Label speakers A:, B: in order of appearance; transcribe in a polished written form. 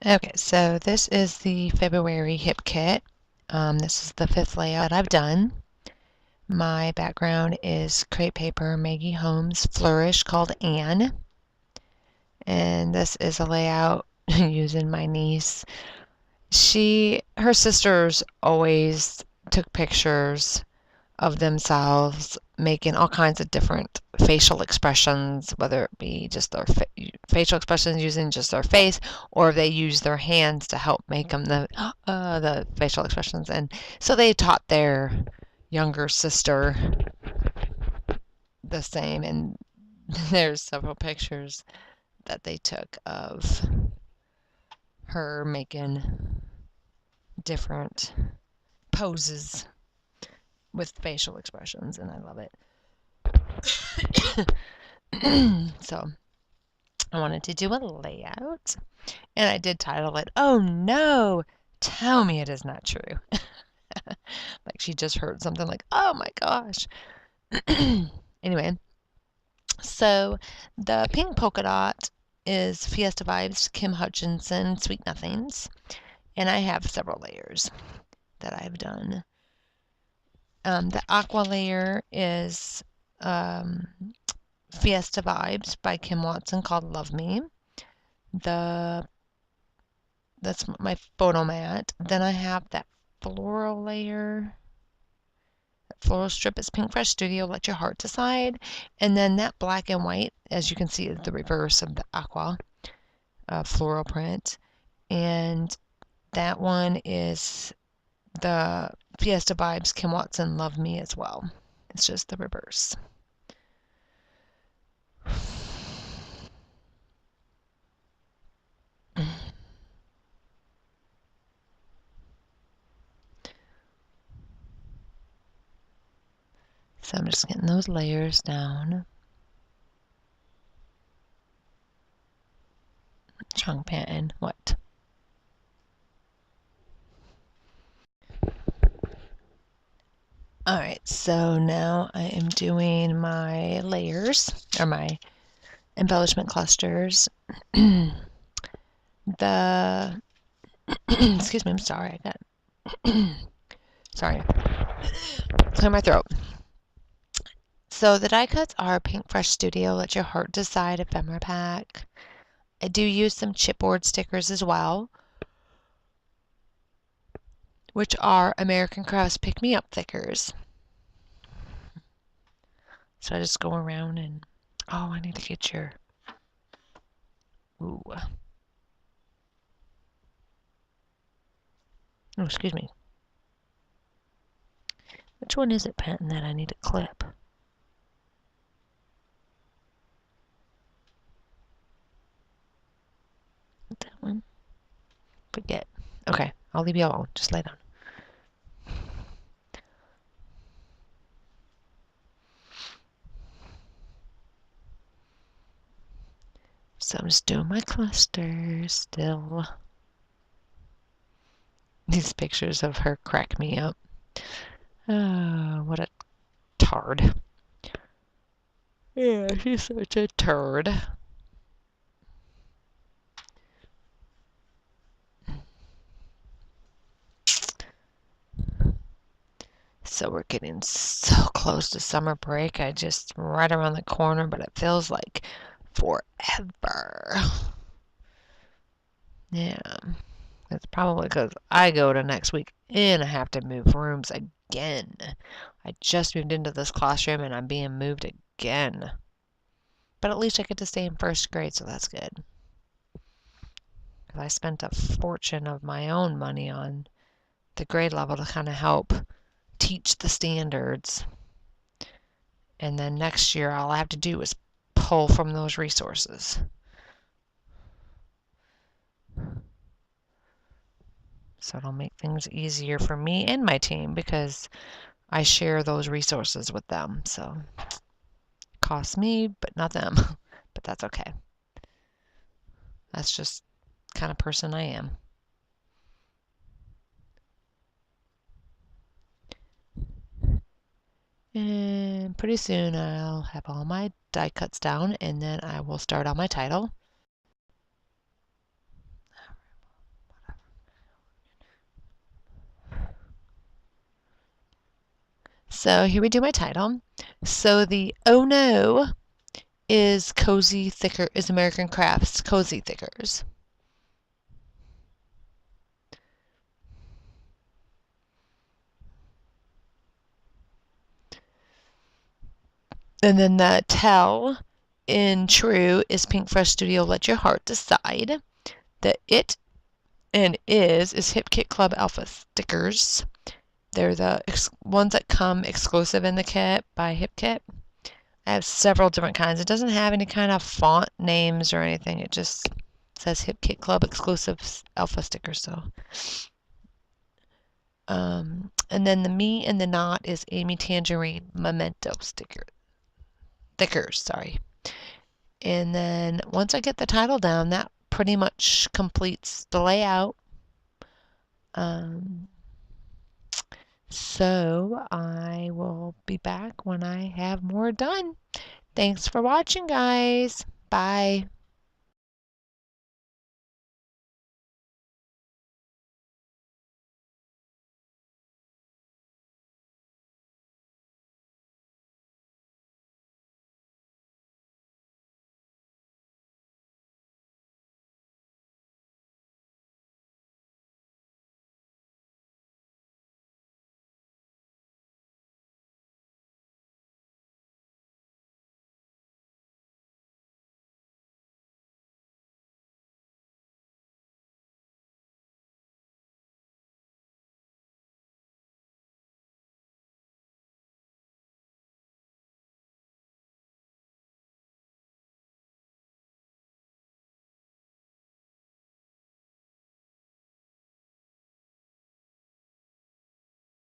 A: Okay, so this is the February hip kit. This is the 5th layout that I've done. My background is crepe paper Maggie Holmes flourish called Anne. And this is a layout using my niece. Her sisters always took pictures of themselves making all kinds of different facial expressions, whether it be just their facial expressions using just their face, or if they use their hands to help make them the facial expressions. And so they taught their younger sister the same. And there's several pictures that they took of her making different poses with facial expressions, and I love it. So I wanted to do a layout, and I did title it, "Oh no, tell me it is not true." Like she just heard something like, "Oh my gosh." Anyway, so the pink polka dot is Fiesta Vibes Kim Hutchinson Sweet Nothings, and I have several layers that I've done. The aqua layer is Fiesta Vibes by Kim Watson called Love Me. That's my photo mat. Then I have that floral layer. That floral strip is Pink Fresh Studio, Let Your Heart Decide. And then that black and white, as you can see, is the reverse of the aqua floral print. And that one is the Fiesta Vibes Kim Watson Love Me as well. It's just the reverse. So I'm just getting those layers down. Chong pattern, what? Alright, so now I am doing my layers, or my embellishment clusters. The, excuse me, I'm sorry, I got, sorry, clear my throat. So the die cuts are Pink Fresh Studio, Let Your Heart Decide ephemera pack. I do use some chipboard stickers as well, which are American Crafts Pick Me Up thickers. So I just go around and, oh, I need to get your, ooh. Oh, excuse me. Which one is it, Penton, that I need to clip? That one? Forget. Okay, I'll leave you alone. Just lay down. So I'm just doing my clusters still. These pictures of her crack me up. Oh, what a tard. Yeah, she's such a turd. So we're getting so close to summer break. I just right around the corner, but it feels like forever. Yeah. It's probably because I go to next week and I have to move rooms again. I just moved into this classroom and I'm being moved again. But at least I get to stay in first grade, so that's good. Because I spent a fortune of my own money on the grade level to kind of help teach the standards. And then next year, all I have to do is pull from those resources. So it'll make things easier for me and my team because I share those resources with them. So it costs me, but not them. But that's okay. That's just the kind of person I am. And pretty soon I'll have all my die cuts down and then I will start on my title. So here we do my title. So the "Oh No" is American Crafts Cozy Thickers. And then the "Tell" in True is Pink Fresh Studio Let Your Heart Decide. The "It" and is Hip Kit Club Alpha stickers. They're the ones that come exclusive in the kit by Hip Kit. I have several different kinds. It doesn't have any kind of font names or anything. It just says Hip Kit Club exclusive alpha stickers. So, and then the "Me and the Knot" is Amy Tangerine Memento stickers. Sorry. And then once I get the title down, that pretty much completes the layout. So I will be back when I have more done. Thanks for watching, guys. Bye.